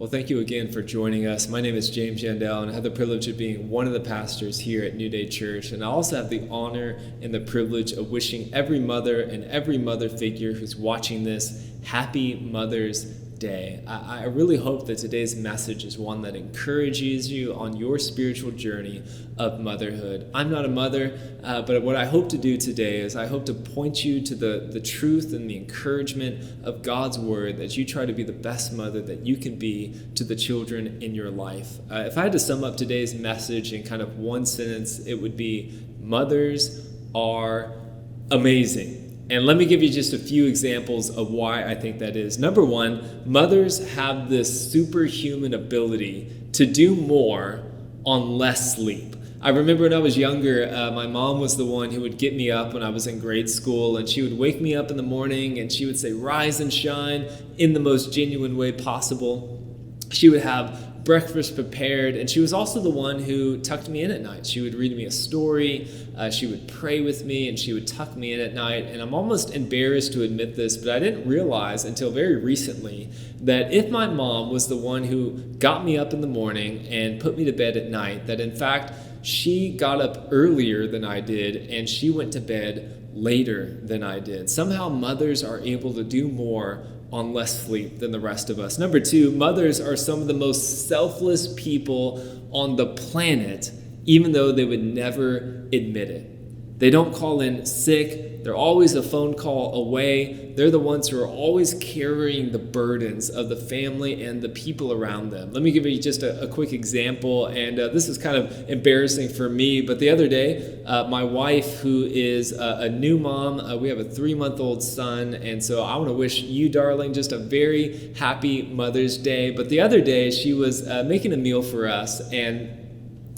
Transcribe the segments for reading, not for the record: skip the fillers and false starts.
Well, thank you again for joining us. My name is James Yandel, and I have the privilege of being one of the pastors here at New Day Church. And I also have the honor and the privilege of wishing every mother and every mother figure who's watching this happy Mother's Day. I really hope that today's message is one that encourages you on your spiritual journey of motherhood. I'm not a mother, but what I hope to do today is I hope to point you to the truth and the encouragement of God's word, that you try to be the best mother that you can be to the children in your life. If I had to sum up today's message in kind of one sentence, it would be: mothers are amazing. And let me give you just a few examples of why I think that is. Number one, mothers have this superhuman ability to do more on less sleep. I remember when I was younger, my mom was the one who would get me up when I was in grade school, and she would wake me up in the morning and she would say, "Rise and shine," in the most genuine way possible. She would have breakfast prepared, and she was also the one who tucked me in at night. She would read me a story, she would pray with me, and she would tuck me in at night. And I'm almost embarrassed to admit this, but I didn't realize until very recently that if my mom was the one who got me up in the morning and put me to bed at night, that in fact she got up earlier than I did and she went to bed later than I did. Somehow mothers are able to do more on less sleep than the rest of us. Number two, mothers are some of the most selfless people on the planet, even though they would never admit it. They don't call in sick. They're always a phone call away. They're the ones who are always carrying the burdens of the family and the people around them. Let me give you just a quick example, and this is kind of embarrassing for me, but the other day, my wife, who is a new mom, we have a 3-month-old son, and so I want to wish you, darling, just a very happy Mother's Day. But the other day, she was making a meal for us, and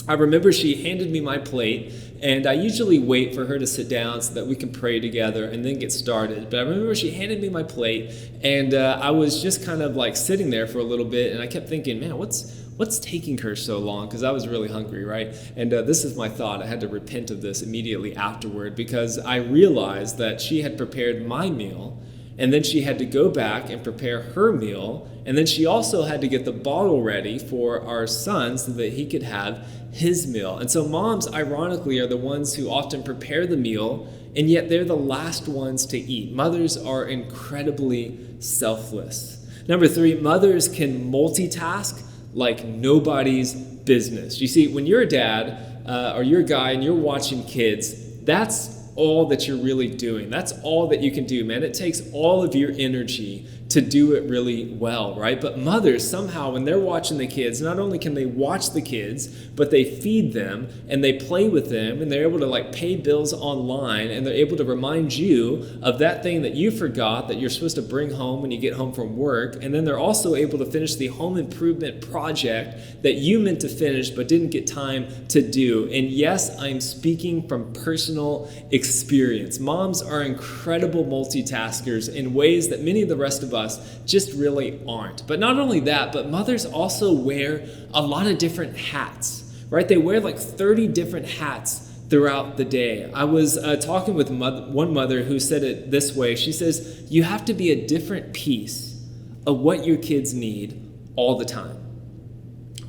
I remember she handed me my plate, and I usually wait for her to sit down so that we can pray together and then get started. But I remember she handed me my plate, and I was just kind of like sitting there for a little bit, and I kept thinking, man, what's taking her so long? Because I was really hungry, right? And this is my thought. I had to repent of this immediately afterward, because I realized that she had prepared my meal, and then she had to go back and prepare her meal, and then she also had to get the bottle ready for our son so that he could have his meal. And so moms, ironically, are the ones who often prepare the meal, and yet they're the last ones to eat. Mothers are incredibly selfless. Number three, mothers can multitask like nobody's business. You see, when you're a dad or you're a guy and you're watching kids, that's all that you're really doing. That's all that you can do, man. It takes all of your energy to do it really well, right? But mothers, somehow, when they're watching the kids, not only can they watch the kids, but they feed them and they play with them, and they're able to like pay bills online, and they're able to remind you of that thing that you forgot that you're supposed to bring home when you get home from work. And then they're also able to finish the home improvement project that you meant to finish but didn't get time to do. And yes, I'm speaking from personal experience. Moms are incredible multitaskers in ways that many of the rest of us just really aren't. But not only that, but mothers also wear a lot of different hats, right? They wear like 30 different hats throughout the day. I was talking with one mother who said it this way. She says, you have to be a different piece of what your kids need all the time.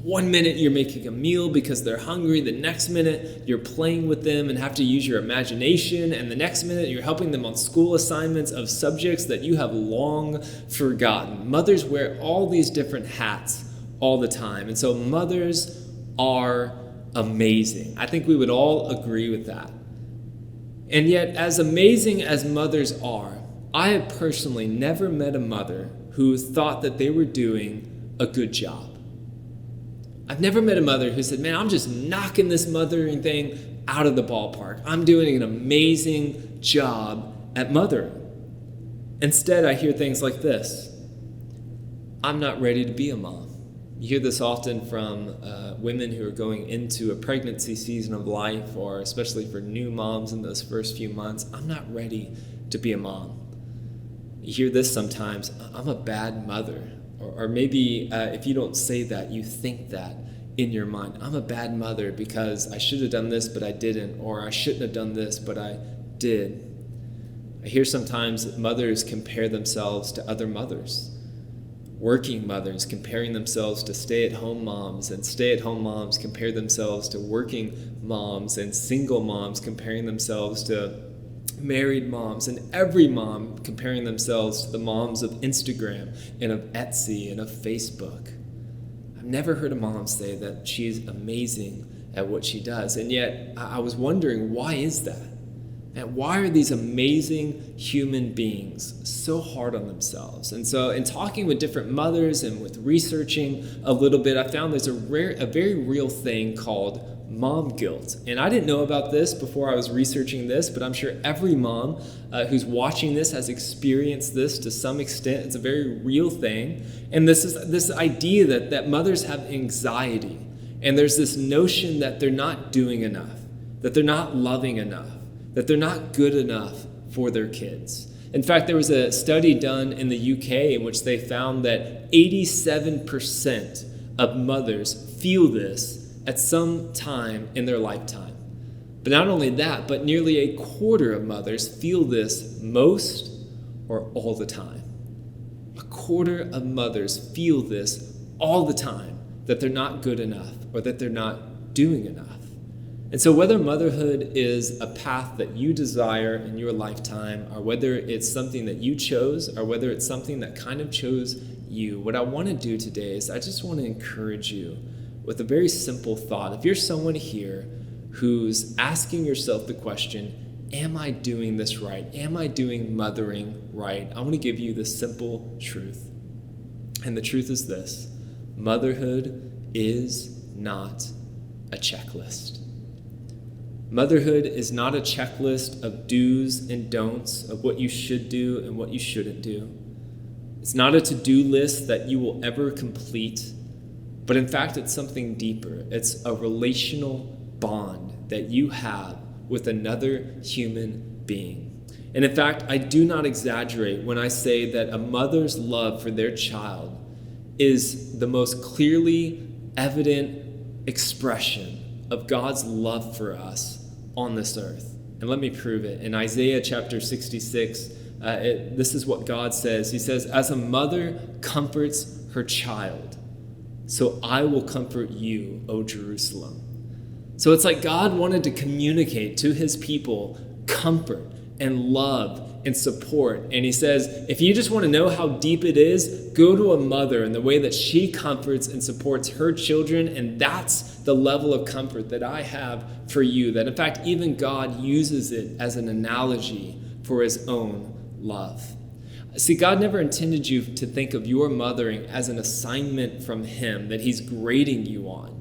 One minute you're making a meal because they're hungry. The next minute you're playing with them and have to use your imagination. And the next minute you're helping them on school assignments of subjects that you have long forgotten. Mothers wear all these different hats all the time. And so mothers are amazing. I think we would all agree with that. And yet, as amazing as mothers are, I have personally never met a mother who thought that they were doing a good job. I've never met a mother who said, man, I'm just knocking this mothering thing out of the ballpark. I'm doing an amazing job at mothering. Instead, I hear things like this: I'm not ready to be a mom. You hear this often from women who are going into a pregnancy season of life, or especially for new moms in those first few months. I'm not ready to be a mom. You hear this sometimes: I'm a bad mother. Or maybe if you don't say that, you think that in your mind. I'm a bad mother because I should have done this, but I didn't. Or I shouldn't have done this, but I did. I hear sometimes that mothers compare themselves to other mothers. working mothers comparing themselves to stay-at-home moms, and stay-at-home moms compare themselves to working moms, and single moms comparing themselves to married moms, and every mom comparing themselves to the moms of Instagram and of Etsy and of Facebook. I've never heard a mom say that she's amazing at what she does, and yet I was wondering, why is that? And why are these amazing human beings so hard on themselves? And so in talking with different mothers and with researching a little bit, I found there's a very real thing called mom guilt. And I didn't know about this before I was researching this, but I'm sure every mom who's watching this has experienced this to some extent. It's a very real thing. And this is this idea that mothers have anxiety. And there's this notion that they're not doing enough, that they're not loving enough, that they're not good enough for their kids. In fact, there was a study done in the UK in which they found that 87% of mothers feel this at some time in their lifetime. But not only that, but nearly a quarter of mothers feel this most or all the time. A quarter of mothers feel this all the time, that they're not good enough or that they're not doing enough. And so whether motherhood is a path that you desire in your lifetime, or whether it's something that you chose, or whether it's something that kind of chose you, what I want to do today is I just want to encourage you with a very simple thought. If you're someone here who's asking yourself the question, am I doing this right? Am I doing mothering right? I want to give you the simple truth. And the truth is this: motherhood is not a checklist. Motherhood is not a checklist of do's and don'ts, of what you should do and what you shouldn't do. It's not a to-do list that you will ever complete, but in fact, it's something deeper. It's a relational bond that you have with another human being. And in fact, I do not exaggerate when I say that a mother's love for their child is the most clearly evident expression of God's love for us on this earth. And let me prove it. In Isaiah chapter 66, this is what God says. He says, "As a mother comforts her child, so I will comfort you, O Jerusalem." So it's like God wanted to communicate to his people comfort and love and support. And he says, if you just want to know how deep it is, go to a mother and the way that she comforts and supports her children. And that's the level of comfort that I have for you. That in fact, even God uses it as an analogy for his own love. See, God never intended you to think of your mothering as an assignment from him that he's grading you on,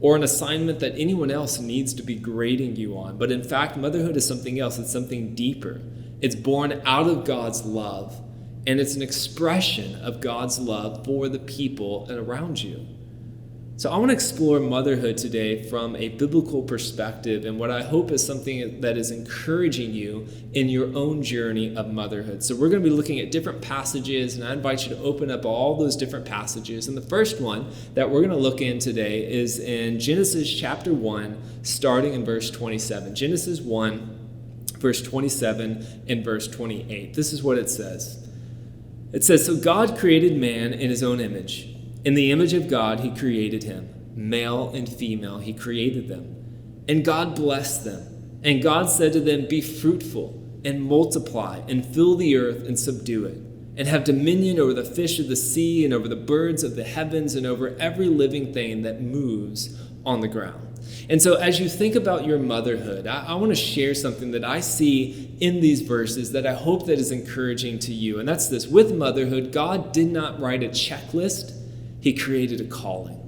or an assignment that anyone else needs to be grading you on. But in fact, motherhood is something else. It's something deeper. It's born out of God's love, and it's an expression of God's love for the people around you. So I want to explore motherhood today from a biblical perspective, and what I hope is something that is encouraging you in your own journey of motherhood. So we're going to be looking at different passages, and I invite you to open up all those different passages. And the first one that we're going to look in today is in Genesis chapter 1, starting in verse 27. Genesis 1, verse 27 and verse 28. This is what it says. It says, "So God created man in his own image. In the image of God, he created him. Male and female, he created them. And God blessed them. And God said to them, 'Be fruitful and multiply and fill the earth and subdue it, and have dominion over the fish of the sea and over the birds of the heavens and over every living thing that moves on the ground.'" And so as you think about your motherhood, I want to share something that I see in these verses that I hope that is encouraging to you. And that's this: with motherhood, God did not write a checklist. He created a calling.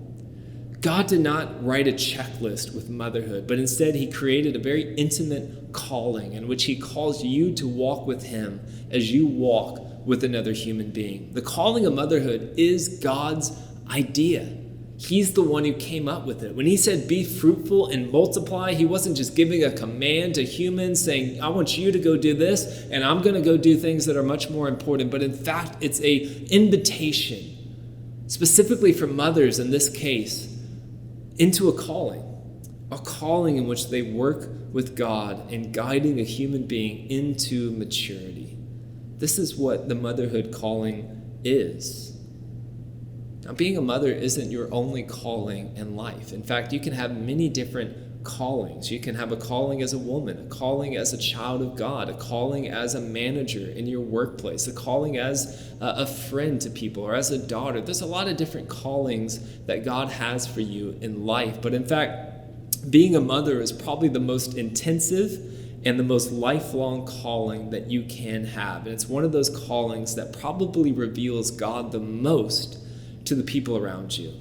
God did not write a checklist with motherhood, but instead he created a very intimate calling in which he calls you to walk with him as you walk with another human being. The calling of motherhood is God's idea. He's the one who came up with it. When he said, "Be fruitful and multiply," he wasn't just giving a command to humans saying, "I want you to go do this, and I'm going to go do things that are much more important." But in fact, it's an invitation, specifically for mothers in this case, into a calling in which they work with God in guiding a human being into maturity. This is what the motherhood calling is. Now, being a mother isn't your only calling in life. In fact, you can have many different callings. You can have a calling as a woman, a calling as a child of God, a calling as a manager in your workplace, a calling as a friend to people, or as a daughter. There's a lot of different callings that God has for you in life. But in fact, being a mother is probably the most intensive and the most lifelong calling that you can have. And it's one of those callings that probably reveals God the most to the people around you.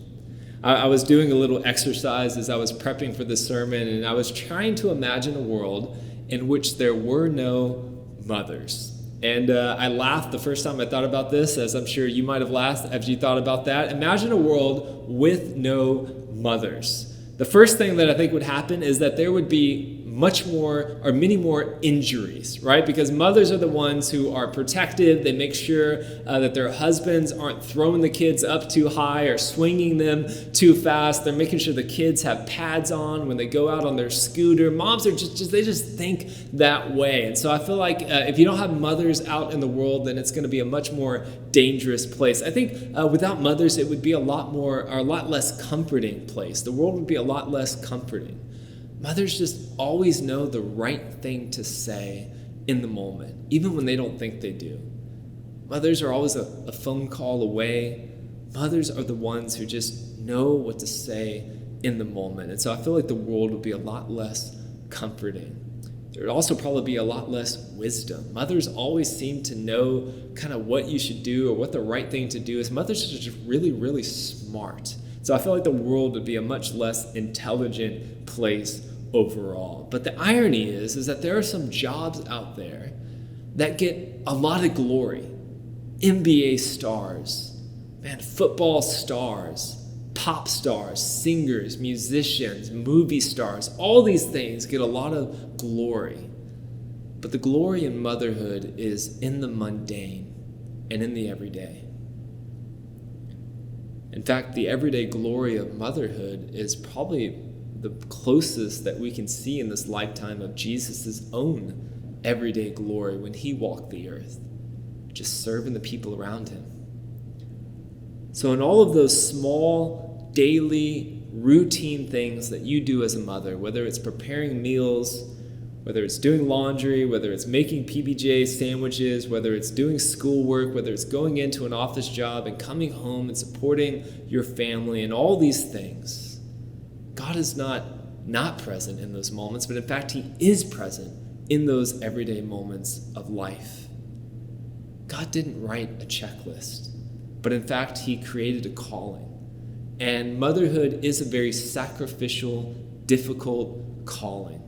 I was doing a little exercise as I was prepping for this sermon, and I was trying to imagine a world in which there were no mothers. And I laughed the first time I thought about this, as I'm sure you might have laughed as you thought about that. Imagine a world with no mothers. The first thing that I think would happen is that there would be many more injuries, right? Because mothers are the ones who are protective. They make sure that their husbands aren't throwing the kids up too high or swinging them too fast. They're making sure the kids have pads on when they go out on their scooter. Moms are they just think that way. And so I feel like if you don't have mothers out in the world, then it's going to be a much more dangerous place. I think without mothers, it would be a lot less comforting place. The world would be a lot less comforting. Mothers just always know the right thing to say in the moment, even when they don't think they do. Mothers are always a phone call away. Mothers are the ones who just know what to say in the moment. And so I feel like the world would be a lot less comforting. There would also probably be a lot less wisdom. Mothers always seem to know kind of what you should do or what the right thing to do is. Mothers are just really, really smart. So I feel like the world would be a much less intelligent place overall. But the irony is that there are some jobs out there that get a lot of glory. NBA stars, football stars, pop stars, singers, musicians, movie stars, all these things get a lot of glory. But the glory in motherhood is in the mundane and in the everyday. In fact, the everyday glory of motherhood is probably the closest that we can see in this lifetime of Jesus' own everyday glory when he walked the earth, just serving the people around him. So in all of those small, daily, routine things that you do as a mother, whether it's preparing meals, whether it's doing laundry, whether it's making PBJ sandwiches, whether it's doing schoolwork, whether it's going into an office job and coming home and supporting your family and all these things, God is not present in those moments, but in fact, he is present in those everyday moments of life. God didn't write a checklist, but in fact, he created a calling. And motherhood is a very sacrificial, difficult calling.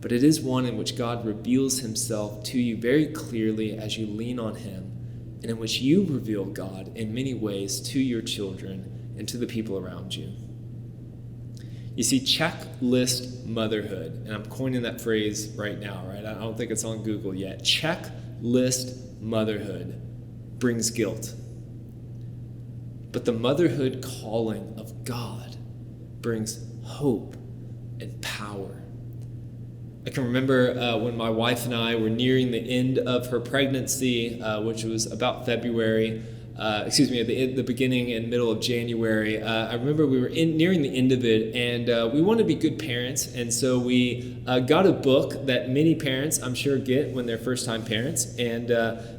But it is one in which God reveals himself to you very clearly as you lean on him, and in which you reveal God in many ways to your children and to the people around you. You see, checklist motherhood, and I'm coining that phrase right now, right? I don't think it's on Google yet. Checklist motherhood brings guilt. But the motherhood calling of God brings hope and power. I can remember when my wife and I were nearing the end of her pregnancy, which was about February, at the beginning and middle of January. I remember we were nearing the end of it, and we wanted to be good parents, and so we got a book that many parents, I'm sure, get when they're first-time parents, and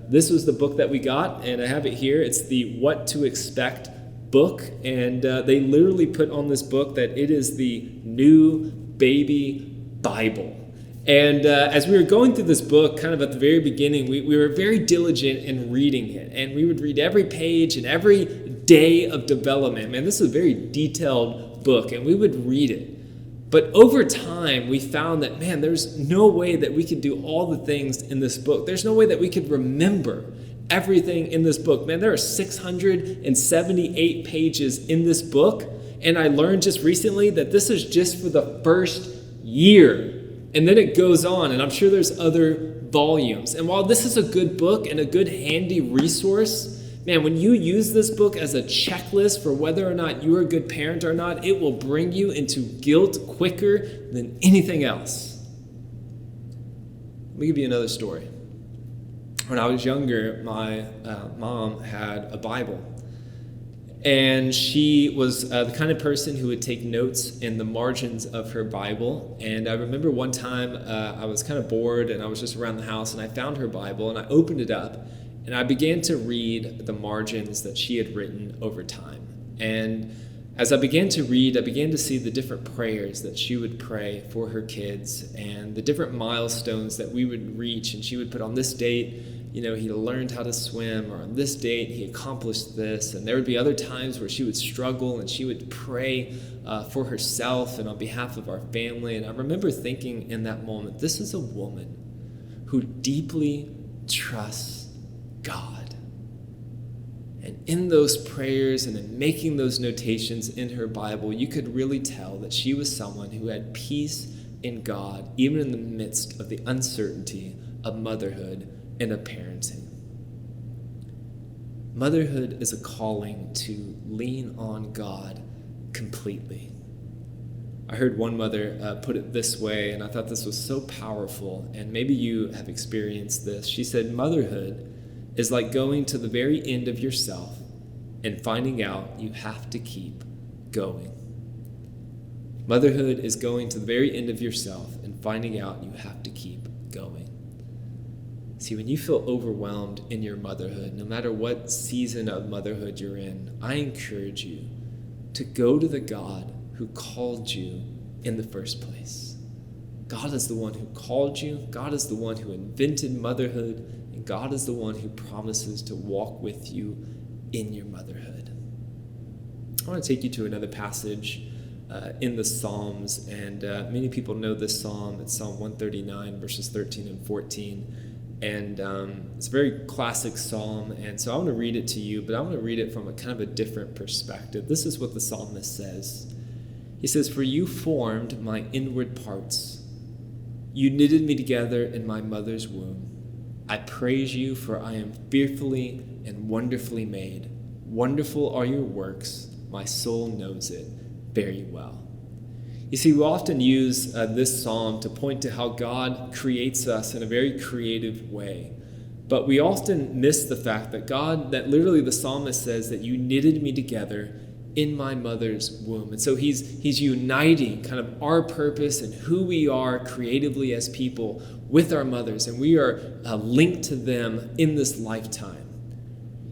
this was the book that we got, and I have it here. It's the What to Expect book, and they literally put on this book that it is the new baby Bible. And as we were going through this book, kind of at the very beginning, we were very diligent in reading it. And we would read every page and every day of development. Man, this is a very detailed book, and we would read it. But over time, we found that, man, there's no way that we could do all the things in this book. There's no way that we could remember everything in this book. Man, there are 678 pages in this book. And I learned just recently that this is just for the first year. And then it goes on, and I'm sure there's other volumes. And while this is a good book and a good handy resource, man, when you use this book as a checklist for whether or not you are a good parent or not, it will bring you into guilt quicker than anything else. Let me give you another story. When I was younger, my mom had a Bible. And she was the kind of person who would take notes in the margins of her Bible. And I remember one time I was kind of bored and I was just around the house and I found her Bible and I opened it up and I began to read the margins that she had written over time. And as I began to read, I began to see the different prayers that she would pray for her kids and the different milestones that we would reach. And she would put on this date, he learned how to swim, or on this date he accomplished this. And there would be other times where she would struggle and she would pray for herself and on behalf of our family. And I remember thinking in that moment, this is a woman who deeply trusts God. And in those prayers and in making those notations in her Bible, you could really tell that she was someone who had peace in God, even in the midst of the uncertainty of motherhood and of parenting. Motherhood is a calling to lean on God completely. I heard one mother put it this way, and I thought this was so powerful, and maybe you have experienced this. She said, motherhood is like going to the very end of yourself and finding out you have to keep going. Motherhood is going to the very end of yourself and finding out you have to keep going. See, when you feel overwhelmed in your motherhood, no matter what season of motherhood you're in, I encourage you to go to the God who called you in the first place. God is the one who called you. God is the one who invented motherhood. And God is the one who promises to walk with you in your motherhood. I want to take you to another passage in the Psalms. And many people know this psalm. It's Psalm 139, verses 13 and 14. And it's a very classic psalm, and so I want to read it to you, but I want to read it from a kind of a different perspective. This is what the psalmist says. He says, "For you formed my inward parts. You knitted me together in my mother's womb. I praise you, for I am fearfully and wonderfully made. Wonderful are your works. My soul knows it very well." You see, we often use this psalm to point to how God creates us in a very creative way. But we often miss the fact that that literally the psalmist says that you knitted me together in my mother's womb. And so he's uniting kind of our purpose and who we are creatively as people with our mothers. And we are linked to them in this lifetime.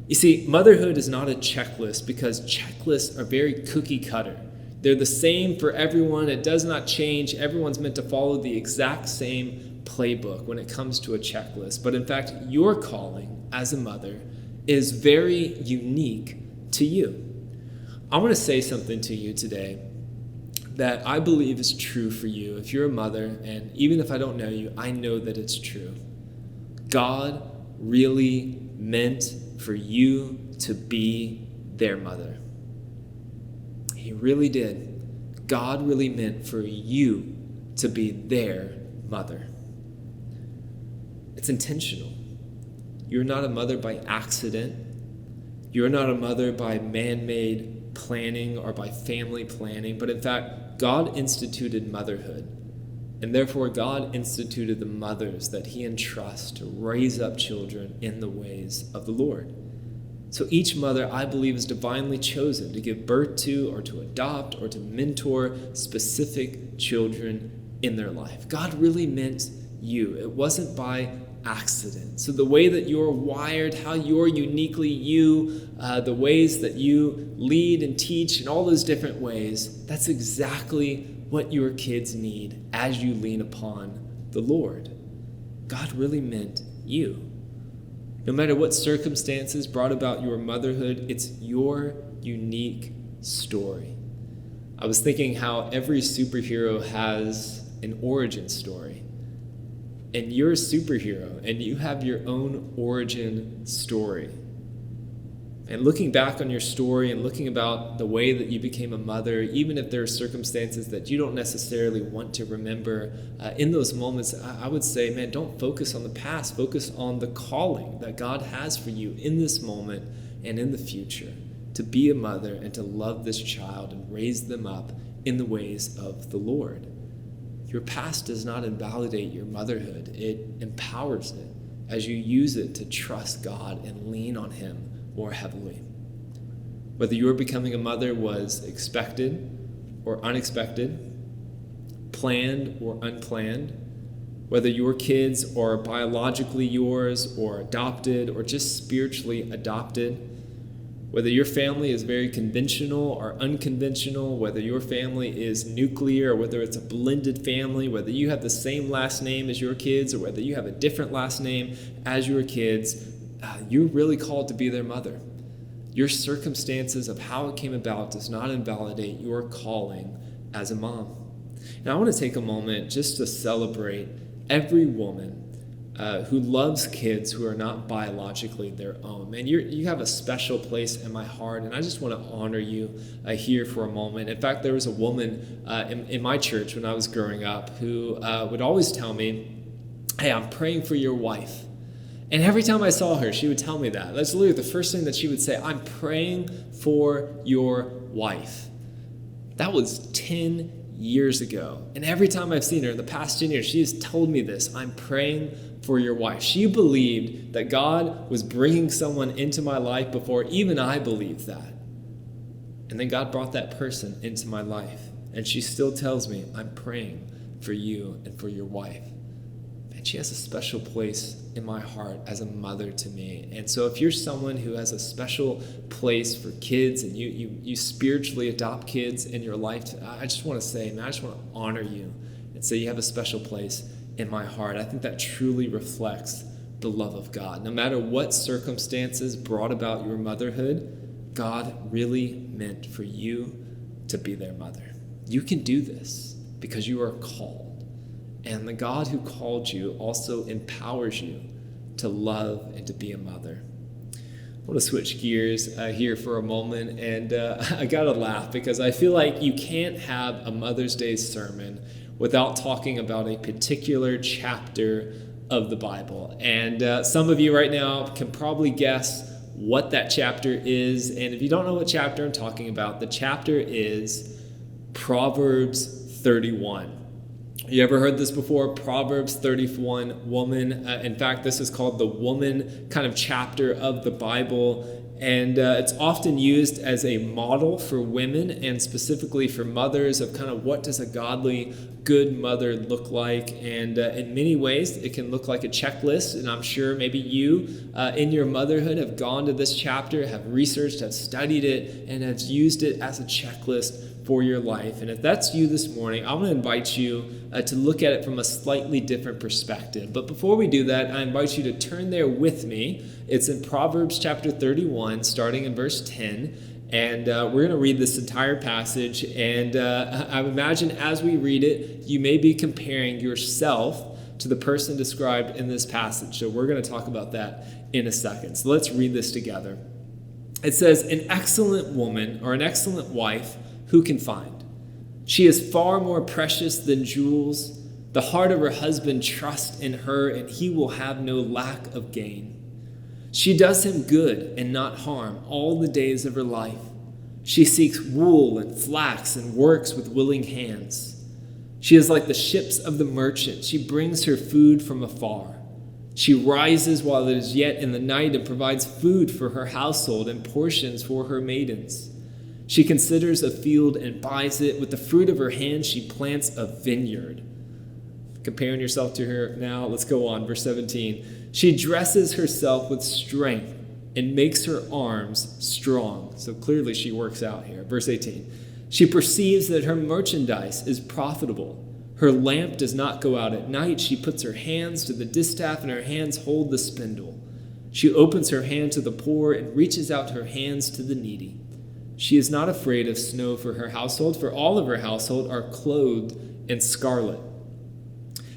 You see, motherhood is not a checklist because checklists are very cookie cutter. They're the same for everyone. It does not change. Everyone's meant to follow the exact same playbook when it comes to a checklist. But in fact, your calling as a mother is very unique to you. I want to say something to you today that I believe is true for you. If you're a mother, and even if I don't know you, I know that it's true. God really meant for you to be their mother. He really did. God really meant for you to be their mother. It's intentional. You're not a mother by accident. You're not a mother by man-made planning or by family planning, but in fact, God instituted motherhood. And therefore, God instituted the mothers that he entrusts to raise up children in the ways of the Lord. So each mother, I believe, is divinely chosen to give birth to or to adopt or to mentor specific children in their life. God really meant you. It wasn't by accident. So the way that you're wired, how you're uniquely you, the ways that you lead and teach in all those different ways, that's exactly what your kids need as you lean upon the Lord. God really meant you. No matter what circumstances brought about your motherhood, it's your unique story. I was thinking how every superhero has an origin story. And you're a superhero, and you have your own origin story. And looking back on your story and looking about the way that you became a mother, even if there are circumstances that you don't necessarily want to remember, in those moments, I would say, man, don't focus on the past. Focus on the calling that God has for you in this moment and in the future, to be a mother and to love this child and raise them up in the ways of the Lord. Your past does not invalidate your motherhood. It empowers it as you use it to trust God and lean on him more heavily. Whether your becoming a mother was expected or unexpected, planned or unplanned, whether your kids are biologically yours or adopted or just spiritually adopted, whether your family is very conventional or unconventional, whether your family is nuclear or whether it's a blended family, whether you have the same last name as your kids or whether you have a different last name as your kids, you're really called to be their mother. Your circumstances of how it came about does not invalidate your calling as a mom. Now, I want to take a moment just to celebrate every woman who loves kids who are not biologically their own. Man, you have a special place in my heart, and I just want to honor you here for a moment. In fact, there was a woman in my church when I was growing up who would always tell me, "Hey, I'm praying for your wife." And every time I saw her, she would tell me that. That's literally the first thing that she would say, "I'm praying for your wife." That was 10 years ago. And every time I've seen her in the past 10 years, she has told me this, "I'm praying for your wife." She believed that God was bringing someone into my life before even I believed that. And then God brought that person into my life. And she still tells me, "I'm praying for you and for your wife." And she has a special place in my heart as a mother to me. And so if you're someone who has a special place for kids and you spiritually adopt kids in your life, I just want to say, man, I just want to honor you and say you have a special place in my heart. I think that truly reflects the love of God. No matter what circumstances brought about your motherhood, God really meant for you to be their mother. You can do this because you are called. And the God who called you also empowers you to love and to be a mother. I want to switch gears here for a moment, and I got to laugh because I feel like you can't have a Mother's Day sermon without talking about a particular chapter of the Bible. And some of you right now can probably guess what that chapter is. And if you don't know what chapter I'm talking about, the chapter is Proverbs 31. You ever heard this before? Proverbs 31, woman. In fact, this is called the woman kind of chapter of the Bible. And it's often used as a model for women and specifically for mothers of kind of what does a godly, good mother look like. And in many ways, it can look like a checklist. And I'm sure maybe you in your motherhood have gone to this chapter, have researched, have studied it, and have used it as a checklist for your life. And if that's you this morning, I want to invite you to look at it from a slightly different perspective. But before we do that, I invite you to turn there with me. It's in Proverbs chapter 31, starting in verse 10. And we're going to read this entire passage. And I imagine as we read it, you may be comparing yourself to the person described in this passage. So we're going to talk about that in a second. So let's read this together. It says, "An excellent woman or an excellent wife, who can find? She is far more precious than jewels. The heart of her husband trusts in her, and he will have no lack of gain. She does him good and not harm all the days of her life. She seeks wool and flax and works with willing hands. She is like the ships of the merchant. She brings her food from afar. She rises while it is yet in the night and provides food for her household and portions for her maidens. She considers a field and buys it. With the fruit of her hand, she plants a vineyard." Comparing yourself to her now, let's go on. Verse 17. "She dresses herself with strength and makes her arms strong." So clearly she works out here. Verse 18. "She perceives that her merchandise is profitable. Her lamp does not go out at night. She puts her hands to the distaff and her hands hold the spindle. She opens her hand to the poor and reaches out her hands to the needy. She is not afraid of snow for her household, for all of her household are clothed in scarlet.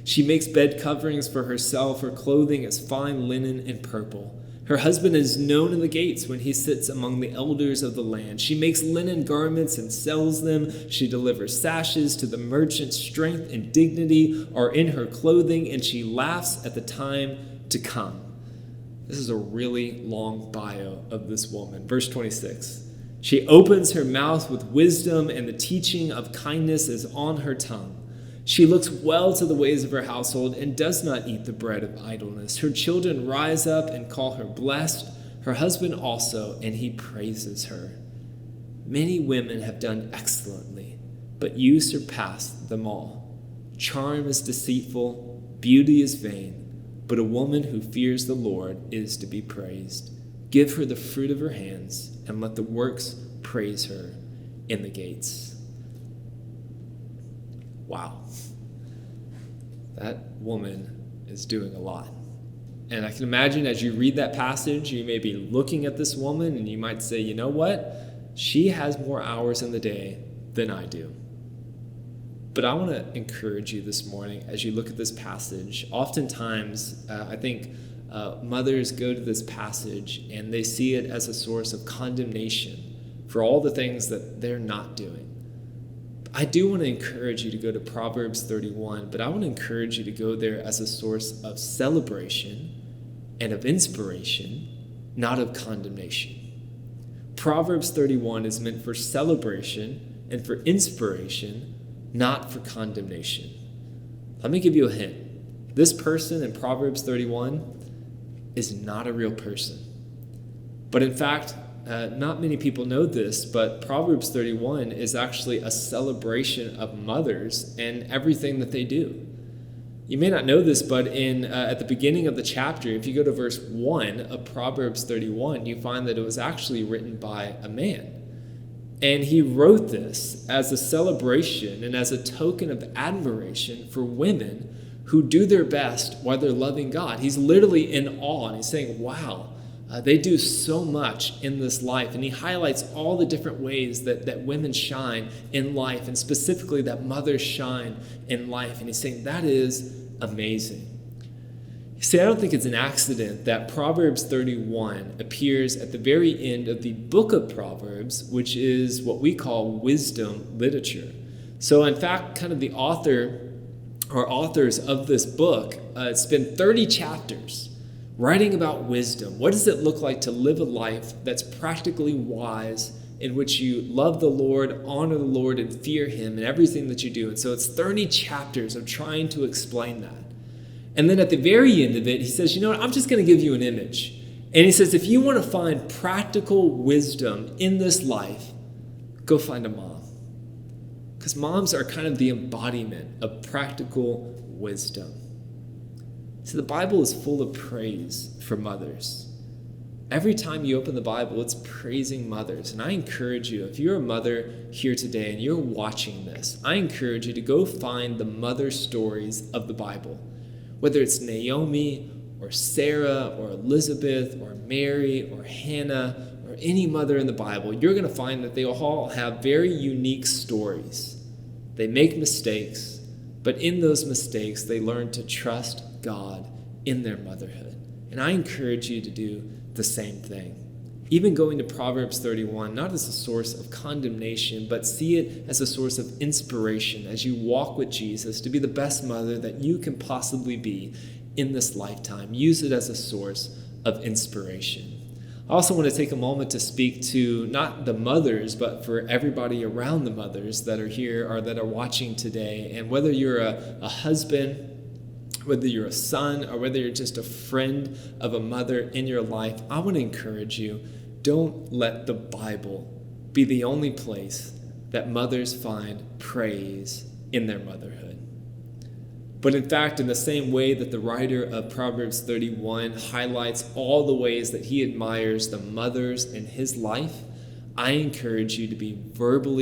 She makes bed coverings for herself. Her clothing is fine linen and purple. Her husband is known in the gates when he sits among the elders of the land. She makes linen garments and sells them. She delivers sashes to the merchant. Strength and dignity are in her clothing, and she laughs at the time to come." This is a really long bio of this woman. Verse 26. "She opens her mouth with wisdom, and the teaching of kindness is on her tongue. She looks well to the ways of her household and does not eat the bread of idleness. Her children rise up and call her blessed, her husband also, and he praises her. Many women have done excellently, but you surpassed them all. Charm is deceitful, beauty is vain, but a woman who fears the Lord is to be praised. Give her the fruit of her hands, and let the works praise her in the gates. Wow. That woman is doing a lot. And I can imagine as you read that passage, you may be looking at this woman and you might say, you know what? She has more hours in the day than I do. But I want to encourage you this morning as you look at this passage. Oftentimes, I think mothers go to this passage and they see it as a source of condemnation for all the things that they're not doing. I do want to encourage you to go to Proverbs 31, but I want to encourage you to go there as a source of celebration and of inspiration, not of condemnation. Proverbs 31 is meant for celebration and for inspiration, not for condemnation. Let me give you a hint. This person in Proverbs 31 is not a real person. But in fact, not many people know this, but Proverbs 31 is actually a celebration of mothers and everything that they do. You may not know this, but at the beginning of the chapter, if you go to verse 1 of Proverbs 31, you find that it was actually written by a man. And he wrote this as a celebration and as a token of admiration for women who do their best while they're loving God. He's literally in awe, and he's saying, wow, they do so much in this life. And he highlights all the different ways that women shine in life, and specifically that mothers shine in life. And he's saying that is amazing. You see, I don't think it's an accident that Proverbs 31 appears at the very end of the book of Proverbs, which is what we call wisdom literature. So in fact, kind of the author or authors of this book spend 30 chapters writing about wisdom. What does it look like to live a life that's practically wise, in which you love the Lord, honor the Lord, and fear him in everything that you do? And so it's 30 chapters of trying to explain that. And then at the very end of it, he says, you know what, I'm just going to give you an image. And he says, if you want to find practical wisdom in this life, go find a mom. Because moms are kind of the embodiment of practical wisdom. See, the Bible is full of praise for mothers. Every time you open the Bible, it's praising mothers. And I encourage you, if you're a mother here today and you're watching this, I encourage you to go find the mother stories of the Bible. Whether it's Naomi or Sarah or Elizabeth or Mary or Hannah or any mother in the Bible, you're going to find that they all have very unique stories. They make mistakes, but in those mistakes, they learn to trust God in their motherhood. And I encourage you to do the same thing. Even going to Proverbs 31, not as a source of condemnation, but see it as a source of inspiration as you walk with Jesus to be the best mother that you can possibly be in this lifetime. Use it as a source of inspiration. I also want to take a moment to speak to not the mothers, but for everybody around the mothers that are here or that are watching today. And whether you're a husband, whether you're a son, or whether you're just a friend of a mother in your life, I want to encourage you, don't let the Bible be the only place that mothers find praise in their motherhood. But in fact, in the same way that the writer of Proverbs 31 highlights all the ways that he admires the mothers in his life, I encourage you to be verbal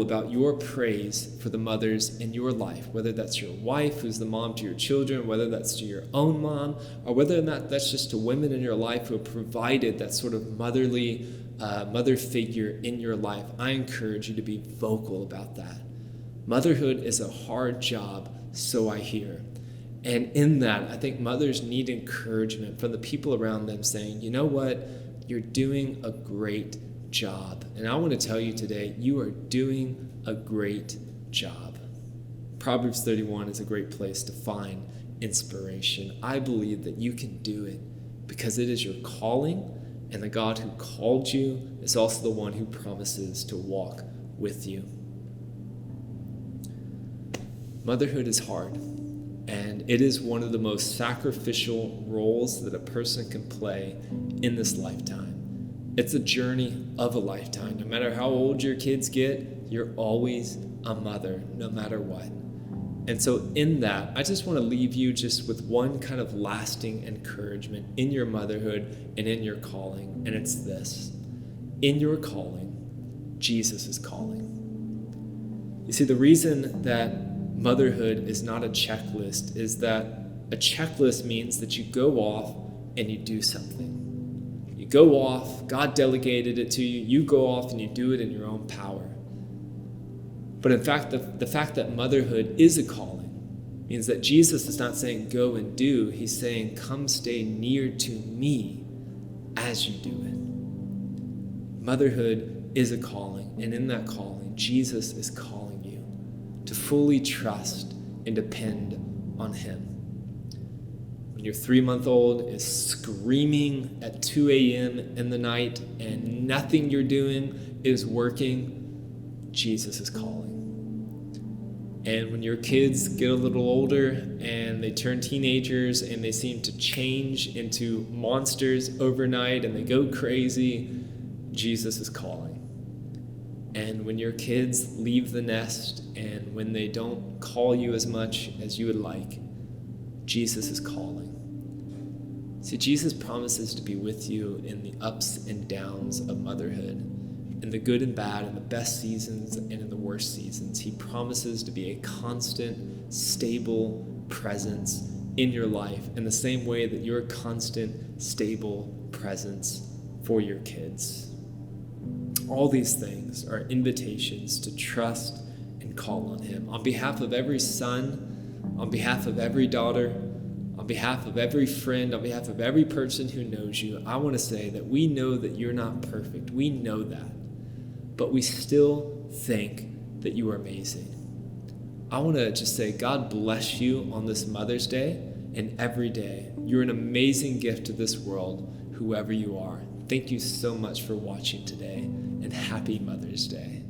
about your praise for the mothers in your life, whether that's your wife who's the mom to your children, whether that's to your own mom, or whether or not that's just to women in your life who have provided that sort of mother figure in your life. I encourage you to be vocal about that. Motherhood is a hard job, so I hear. And in that, I think mothers need encouragement from the people around them saying, you know what, you're doing a great job. And I want to tell you today, you are doing a great job. Proverbs 31 is a great place to find inspiration. I believe that you can do it because it is your calling, and the God who called you is also the one who promises to walk with you. Motherhood is hard, and it is one of the most sacrificial roles that a person can play in this lifetime. It's a journey of a lifetime. No matter how old your kids get, you're always a mother, no matter what. And so in that, I just want to leave you just with one kind of lasting encouragement in your motherhood and in your calling. And it's this: in your calling, Jesus is calling. You see, the reason that motherhood is not a checklist is that a checklist means that you go off and you do something. You go off, God delegated it to you, you go off and you do it in your own power. But in fact, the fact that motherhood is a calling means that Jesus is not saying go and do, he's saying come stay near to me as you do it. Motherhood is a calling, and in that calling, Jesus is calling you to fully trust and depend on him. When your 3-month-old is screaming at 2 a.m. in the night and nothing you're doing is working, Jesus is calling. And when your kids get a little older and they turn teenagers and they seem to change into monsters overnight and they go crazy, Jesus is calling. And when your kids leave the nest and when they don't call you as much as you would like, Jesus is calling. See, Jesus promises to be with you in the ups and downs of motherhood, in the good and bad, in the best seasons and in the worst seasons. He promises to be a constant, stable presence in your life in the same way that you're a constant, stable presence for your kids. All these things are invitations to trust and call on him. On behalf of every son, on behalf of every daughter, on behalf of every friend, on behalf of every person who knows you, I want to say that we know that you're not perfect. We know that. But we still think that you are amazing. I want to just say, God bless you on this Mother's Day and every day. You're an amazing gift to this world, whoever you are. Thank you so much for watching today, and happy Mother's Day.